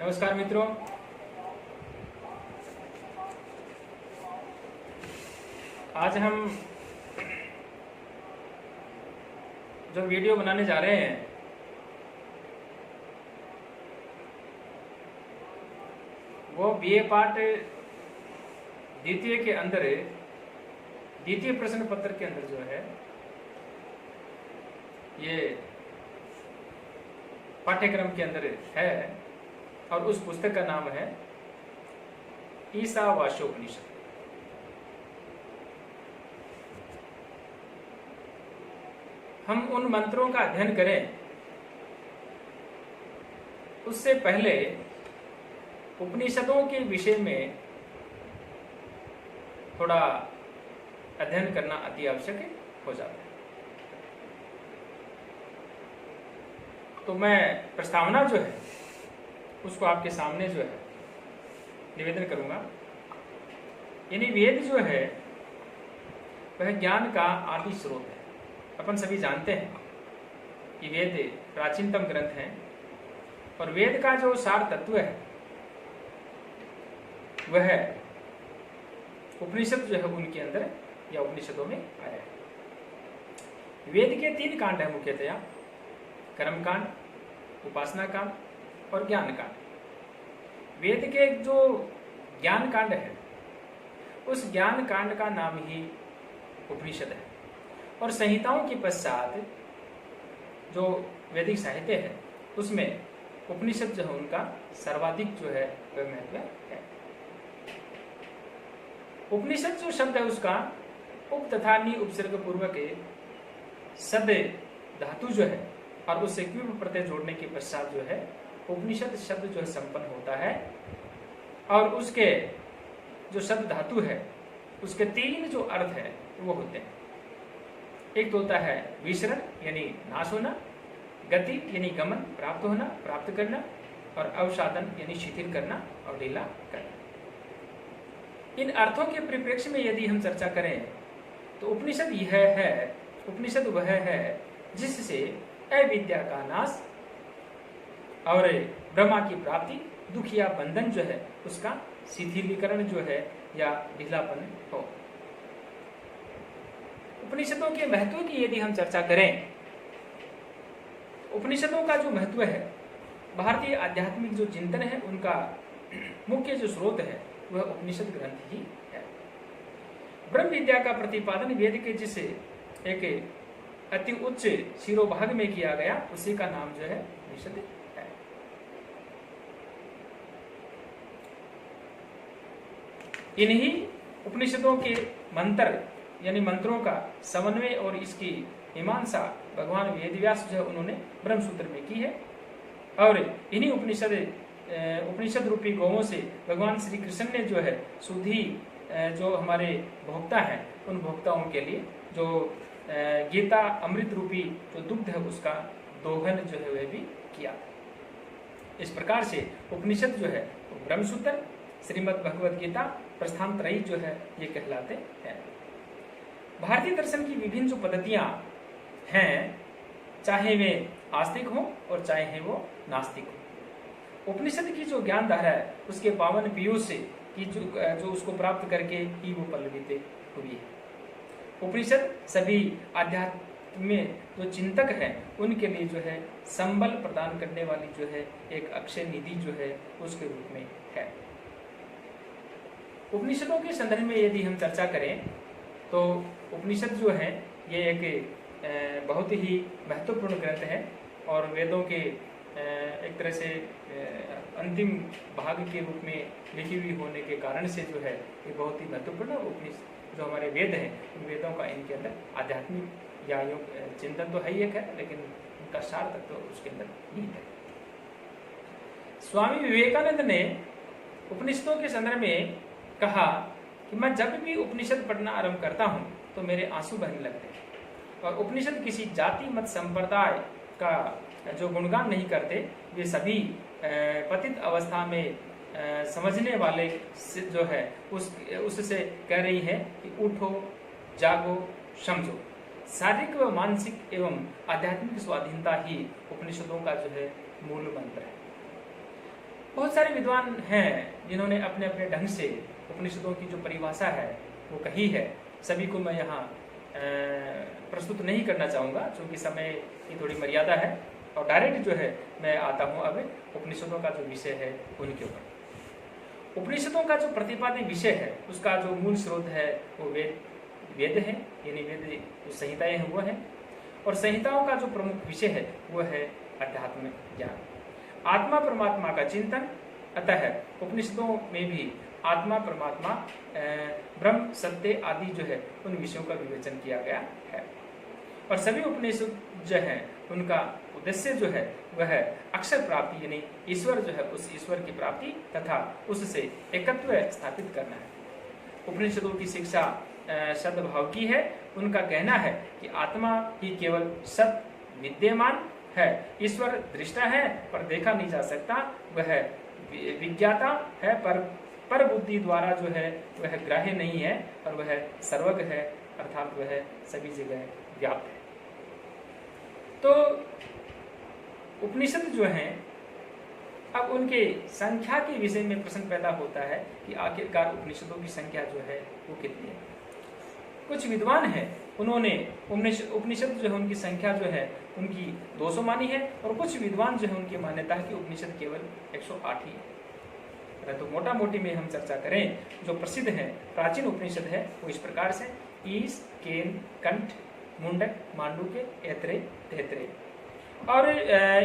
नमस्कार मित्रों, आज हम जो वीडियो बनाने जा रहे हैं वो बीए पार्ट द्वितीय के अंदर द्वितीय प्रश्न पत्र के अंदर जो है ये पाठ्यक्रम के अंदर है और उस पुस्तक का नाम है ईशावास्योपनिषद। हम उन मंत्रों का अध्ययन करें उससे पहले उपनिषदों के विषय में थोड़ा अध्ययन करना अति आवश्यक हो जाता है। तो मैं प्रस्तावना जो है उसको आपके सामने जो है निवेदन करूंगा। यानी वेद जो है वह ज्ञान का आदि स्रोत है। अपन सभी जानते हैं कि वेद प्राचीनतम ग्रंथ हैं और वेद का जो सार तत्व है वह उपनिषद जो है उनके अंदर या उपनिषदों में आया है। वेद के 3 कांड है मुख्यतया, कर्म कांड, उपासना कांड और ज्ञान कांड। वेद के जो ज्ञान कांड है उस ज्ञान कांड का नाम ही उपनिषद है और संहिताओं के पश्चात जो वैदिक साहित्य है उसमें उपनिषद जो है उनका सर्वाधिक जो है वह महत्व है। उपनिषद जो शब्द है उसका उप तथा नि उपसर्ग पूर्वक सद धातु जो है और उससे क्विप प्रत्यय जोड़ने के पश्चात जो है उपनिषद शब्द जो है संपन्न होता है और उसके जो शब्द धातु है उसके 3 जो अर्थ है वो होते हैं। एक तो होता है विसरण यानी नाश होना, गति यानी गमन प्राप्त होना, प्राप्त करना, और अवसादन यानी शिथिल करना और ढीला करना। इन अर्थों के परिप्रेक्ष्य में यदि हम चर्चा करें तो उपनिषद यह है, उपनिषद वह है जिससे अविद्या का नाश और ब्रह्मा की प्राप्ति, दुख या बंधन जो है उसका शिथिलीकरण जो है या ढीलापन हो। उपनिषदों के महत्व की यदि हम चर्चा करें, उपनिषदों का जो महत्व है भारतीय आध्यात्मिक जो चिंतन है उनका मुख्य जो स्रोत है वह उपनिषद ग्रंथ ही है। ब्रह्म विद्या का प्रतिपादन वेद के जिस एक अति उच्च शिरोभाग में किया गया उसी का नाम जो है उपनिषद है। इन्हीं उपनिषदों के मंत्र यानी मंत्रों का समन्वय और इसकी मीमांसा भगवान वेदव्यास जो है उन्होंने ब्रह्मसूत्र में की है और इन्हीं उपनिषद रूपी गौओं से भगवान श्री कृष्ण ने जो है सुधी जो हमारे भोक्ता हैं उन भोक्ताओं के लिए जो गीता अमृत रूपी जो दुग्ध है उसका दोहन जो है वह भी किया। इस प्रकार से उपनिषद जो है ब्रह्मसूत्र, श्रीमद् भगवद गीता, प्रस्थान त्रयी जो है ये कहलाते हैं। भारतीय दर्शन की विभिन्न जो पद्धतियां हैं, चाहे वे आस्तिक हो और चाहे वो नास्तिक हो, उपनिषद की जो ज्ञान धारा है उसके पावन पीयूष से की जो उसको प्राप्त करके ही वो पल्लवित हुई है। उपनिषद सभी आध्यात्म में जो चिंतक हैं उनके लिए जो है संबल प्रदान करने वाली जो है एक अक्षय निधि जो है उसके रूप में है। उपनिषदों के संदर्भ में यदि हम चर्चा करें तो उपनिषद जो है ये एक बहुत ही महत्वपूर्ण ग्रंथ है और वेदों के एक तरह से अंतिम भाग के रूप में लिखी हुई होने के कारण से जो है ये बहुत ही महत्वपूर्ण उपनिषद जो हमारे वेद हैं उन वेदों का इनके अंदर आध्यात्मिक या योग चिंतन तो है ही एक है, लेकिन उनका सार तत्व तो उसके अंदर नहीं है। स्वामी विवेकानंद ने उपनिषदों के संदर्भ में कहा कि मैं जब भी उपनिषद पढ़ना आरंभ करता हूं तो मेरे आंसू बहने लगते हैं और उपनिषद किसी जाति मत संप्रदाय का जो गुणगान नहीं करते, वे सभी पतित अवस्था में समझने वाले जो है उससे कह रही है कि उठो, जागो, समझो। शारीरिक व मानसिक एवं आध्यात्मिक स्वाधीनता ही उपनिषदों का जो है मूल मंत्र है। बहुत सारे विद्वान हैं जिन्होंने अपने अपने ढंग से उपनिषदों की जो परिभाषा है वो कही है। सभी को मैं यहाँ प्रस्तुत नहीं करना चाहूँगा क्योंकि समय की थोड़ी मर्यादा है, और डायरेक्ट जो है मैं आता हूँ अब उपनिषदों का जो विषय है उनके ऊपर। उपनिषदों का जो प्रतिपाद्य विषय है उसका जो मूल स्रोत है वो वेद है, यानी वेद जो संहिताएं हैं वो है, और संहिताओं का जो प्रमुख विषय है वो है अध्यात्म ज्ञान, आत्मा परमात्मा का चिंतन। अतः उपनिषदों में भी आत्मा परमात्मा ब्रह्म सत्य आदि जो है उन विषयों का विवेचन किया गया है। और सभी उपनिषद जो है उनका उद्देश्य जो है वह अक्षर प्राप्ति यानी ईश्वर जो है उस ईश्वर की प्राप्ति तथा उससे एकत्व स्थापित करना है। उपनिषदों की शिक्षा सद्भाव की है। उनका कहना है कि आत्मा ही केवल सत विद्यमान है, ईश्वर दृष्टा है पर देखा नहीं जा सकता, वह विज्ञाता है पर बुद्धि द्वारा जो है वह ग्राह्य नहीं है, और वह सर्वज्ञ है अर्थात वह सभी जगह व्याप्त है। तो उपनिषद जो हैं अब उनके संख्या के विषय में प्रश्न पैदा होता है कि आखिरकार उपनिषदों की संख्या जो है वो कितनी है। कुछ विद्वान हैं उन्होंने उपनिषद जो है उनकी संख्या जो है उनकी 200 मानी है, और कुछ विद्वान जो है उनकी मान्यता है कि उपनिषद केवल 108 ही है। तो मोटा मोटी में हम चर्चा करें जो प्रसिद्ध है प्राचीन उपनिषद है वो इस प्रकार से ईश, केन, कंठ, मुंडक, मांडुक्य, ऐत्रेय, तैत्रेय। और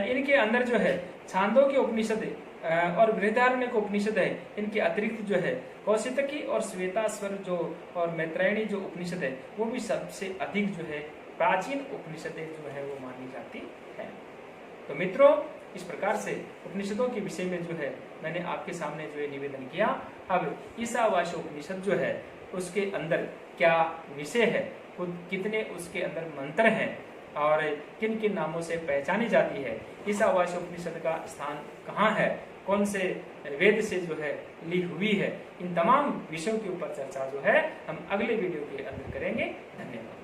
इनके अंदर जो है छांदोग्य उपनिषद और बृहदारण्यक उपनिषद है, इनके अतिरिक्त जो है कौशितकी और श्वेताश्वर जो और मैत्रायणी जो उपनिषद है वो भी सबसे अधिक जो है प्राचीन उपनिषदें जो है वो मानी जाती है। तो मित्रों, इस प्रकार से उपनिषदों के विषय में जो है मैंने आपके सामने जो है निवेदन किया। अब ईशावास्य उपनिषद जो है उसके अंदर क्या विषय है, कितने उसके अंदर मंत्र हैं और किन किन नामों से पहचानी जाती है, ईशावास्य उपनिषद का स्थान कहाँ है, कौन से वेद से जो है ली हुई है, इन तमाम विषयों के ऊपर चर्चा जो है हम अगले वीडियो के अंदर करेंगे। धन्यवाद।